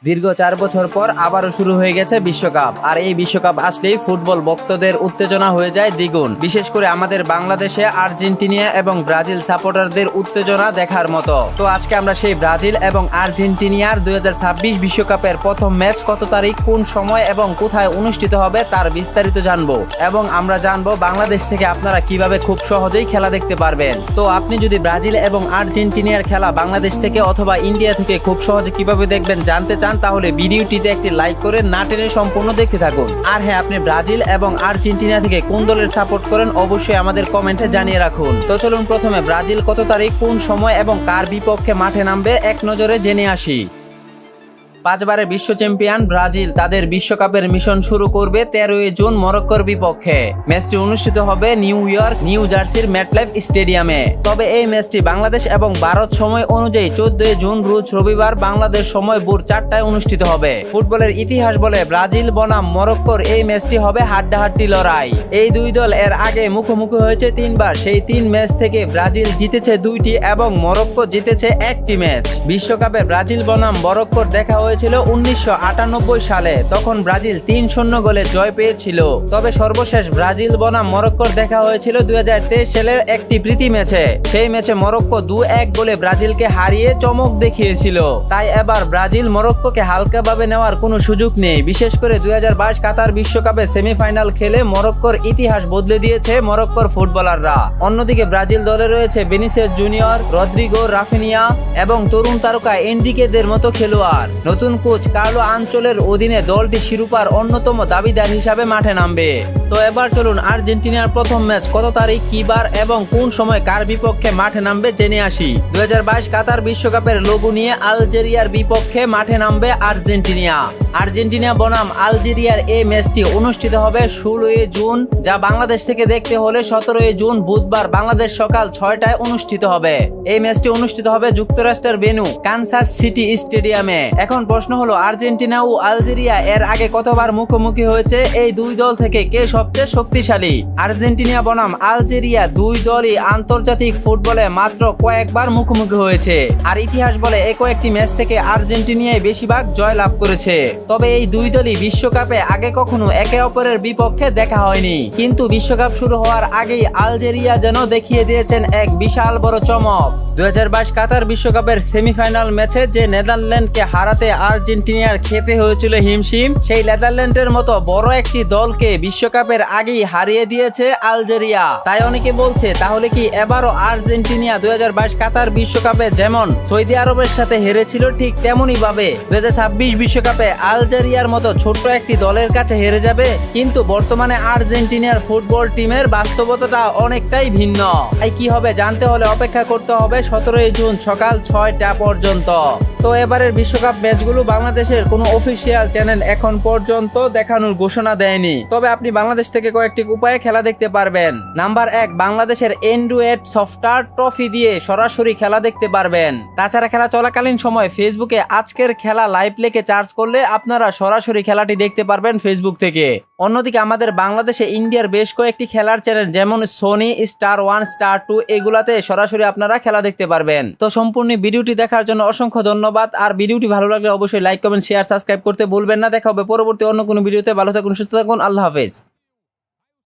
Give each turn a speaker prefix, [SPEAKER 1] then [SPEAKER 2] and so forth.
[SPEAKER 1] দীর্ঘ 4 বছর পর আবারও শুরু হয়ে গেছে বিশ্বকাপ। আর এই বিশ্বকাপ আসলেই ফুটবল ভক্তদের উত্তেজনা হয়ে যায় দ্বিগুণ। বিশেষ করে আমাদের বাংলাদেশে আর্জেন্টিনা এবং ব্রাজিল সাপোর্টারদের উত্তেজনা দেখার মতো। তো আজকে আমরা সেই ব্রাজিল এবং আর্জেন্টিনার 2026 বিশ্বকাপের প্রথম ম্যাচ কত তারিখ, কোন সময় এবং কোথায় অনুষ্ঠিত হবে তার বিস্তারিত জানবো। এবং আমরা জানবো বাংলাদেশ থেকে আপনারা কিভাবে খুব সহজেই খেলা দেখতে পারবেন। তো আপনি যদি ব্রাজিল এবং আর্জেন্টিনার খেলা বাংলাদেশ থেকে অথবা ইন্ডিয়া থেকে খুব সহজে কিভাবে দেখবেন জানতে চান, তাহলে ভিডিওটিতে একটি লাইক করে না টেনে সম্পূর্ণ দেখতে থাকুন। আর হ্যাঁ, আপনি ব্রাজিল এবং আর্জেন্টিনা থেকে কোন দলের সাপোর্ট করেন অবশ্যই আমাদের কমেন্টে জানিয়ে রাখুন। তো চলুন প্রথমে ব্রাজিল কত তারিখ, কোন সময় এবং কার বিপক্ষে মাঠে নামবে এক নজরে জেনে আসি। 5 বারের বিশ্ব চ্যাম্পিয়ন ব্রাজিল তাদের বিশ্বকাপের মিশন শুরু করবে 13 জুন মরক্কোর বিপক্ষে। ম্যাচটি অনুষ্ঠিত হবে নিউ ইয়র্ক, নিউ জার্সির ম্যাটলাইফ স্টেডিয়ামে। তবে এই ম্যাচটি বাংলাদেশ এবং ভারত সময় অনুযায়ী 14 জুন রোজ রবিবার বাংলাদেশ সময় ভোর 4টায় অনুষ্ঠিত হবে। ফুটবলের ইতিহাস বলে ব্রাজিল বনাম মরক্কোর এই ম্যাচটি হবে হাড্ডাহাড্ডি লড়াই। এই দুই দল এর আগে মুখোমুখি হয়েছে 3 বার। সেই 3 ম্যাচ থেকে ব্রাজিল জিতেছে 2টি এবং মরক্কো জিতেছে 1টি ম্যাচ। বিশ্বকাপে ব্রাজিল বনাম মরক্কোর দেখা হয়েছিল 1998 সালে। তখন ব্রাজিল 3-0 গোলে জয় পেয়েছিল। তবে সর্বশেষ ব্রাজিল বনাম মরক্কোর দেখা হয়েছিল 2023 সালের একটি প্রীতি ম্যাচে। সেই ম্যাচে মরক্কো 2-1 গোলে ব্রাজিলকে হারিয়ে চমক দেখিয়েছিল। তাই এবার ব্রাজিল মরক্কোকে হালকাভাবে নেওয়ার কোনো সুযোগ নেই। বিশেষ করে 2022 কাতার বিশ্বকাপে সেমিফাইনাল খেলে মরক্কোর ইতিহাস বদলে দিয়েছে মরক্কোর ফুটবলাররা। অন্যদিকে ব্রাজিল দলে রয়েছে ভিনিসিয়াস জুনিয়র, রদ্রিগো, রাফিনিয়া এবং তরুণ তারকা এনরিকেদের মতো খেলোয়াড়। নতুন কোচ কার্লো আনচেলোর অধীনে দলটি শিরোপার অন্যতম দাবিদার হিসাবে মাঠে নামবে। তো এবার চলুন আর্জেন্টিনার প্রথম ম্যাচ কত তারিখ, কি বার এবং কোন সময় কার বিপক্ষে মাঠে নামবে জেনে আসি। 2022 কাতার বিশ্বকাপের লোগো নিয়ে আলজেরিয়ার বিপক্ষে মাঠে নামবে আর্জেন্টিনা। আর্জেন্টিনা বনাম আলজেরিয়ার এই ম্যাচটি অনুষ্ঠিত হবে 16 জুন, যা বাংলাদেশ থেকে দেখতে হলে 17 জুন বুধবার বাংলাদেশ সকাল 6টায় অনুষ্ঠিত হবে। এই ম্যাচটি অনুষ্ঠিত হবে যুক্তরাষ্ট্রের ভেন্যু কানসাস সিটি স্টেডিয়ামে। এখন প্রশ্ন হলো, আর্জেন্টিনা ও আলজেরিয়া এর আগে কতবার মুখোমুখি হয়েছে? এই দুই দল থেকে কে সবচেয়ে শক্তিশালী? আর্জেন্টিনা বনাম আলজেরিয়া দুই দলই আন্তর্জাতিক ফুটবলে মাত্র কয়েকবার মুখোমুখি হয়েছে। আর ইতিহাস বলে কয়েকটি ম্যাচ থেকে আর্জেন্টিনাই বেশিরভাগ জয় লাভ করেছে। তবে এই দুই দলই বিশ্বকাপে আগে কখনো একে অপরের বিপক্ষে দেখা হয়নি। কিন্তু বিশ্বকাপ শুরু হওয়ার আগেই আলজেরিয়া যেন দেখিয়ে দিয়েছেন এক বিশাল বড় চমক। 2022 কাতার বিশ্বকাপের সেমিফাইনাল ম্যাচে যে নেদারল্যান্ডকে হারাতে আর্জেন্টিনার খেতে হয়েছিল হিমশিম, সেই নেদারল্যান্ডের মতো বড় একটি দলকে বিশ্বকাপের আগেই হারিয়ে দিয়েছে আলজেরিয়া। তাই অনেকে বলছে, তাহলে কি এবারও আর্জেন্টিনা 2022 কাতার বিশ্বকাপে যেমন সৌদি আরবের সাথে হেরেছিল ঠিক তেমনই ভাবে 2026 বিশ্বকাপে আলজেরিয়ার মতো ছোট্ট একটি দলের কাছে হেরে যাবে? কিন্তু বর্তমানে আর্জেন্টিনার ফুটবল টিমের বাস্তবতাটা অনেকটাই ভিন্ন। তাই কি হবে জানতে হলে অপেক্ষা করতে হবে 17 জুন সকাল 6টা পর্যন্ত। তো এবারের বিশ্বকাপ ম্যাচগুলো বাংলাদেশের কোনো অফিসিয়াল চ্যানেল এখন পর্যন্ত দেখানোর ঘোষণা দেয়নি। তবে আপনি বাংলাদেশ থেকে কয়েকটি উপায়ে খেলা দেখতে পারবেন। নাম্বার 1, বাংলাদেশের অ্যান্ড্রয়েড সফটওয়্যার ট্রফি দিয়ে সরাসরি খেলা দেখতে পারবেন। তাছাড়া খেলা চলাকালীন সময় ফেসবুকে আজকের খেলা লাইভ লিখে সার্চ করলে আপনারা সরাসরি খেলাটি দেখতে পারবেন ফেসবুক থেকে। অন্যদিকে আমাদের বাংলাদেশে ইন্ডিয়ার বেশ কয়েকটি খেলার চ্যানেল যেমন সোনি, স্টার 1, স্টার 2 এগুলাতে সরাসরি আপনারা খেলা দেখতে পারবেন। তো সম্পূর্ণ ভিডিওটি দেখার জন্য অসংখ্য ধন্যবাদ। আর ভিডিওটি ভালো লাগলে অবশ্যই লাইক, কমেন্ট, শেয়ার, সাবস্ক্রাইব করতে ভুলবেন না। দেখা হবে পরবর্তী অন্য কোনো ভিডিওতে। ভালো থাকুন, সুস্থ থাকুন, আল্লাহ হাফেজ।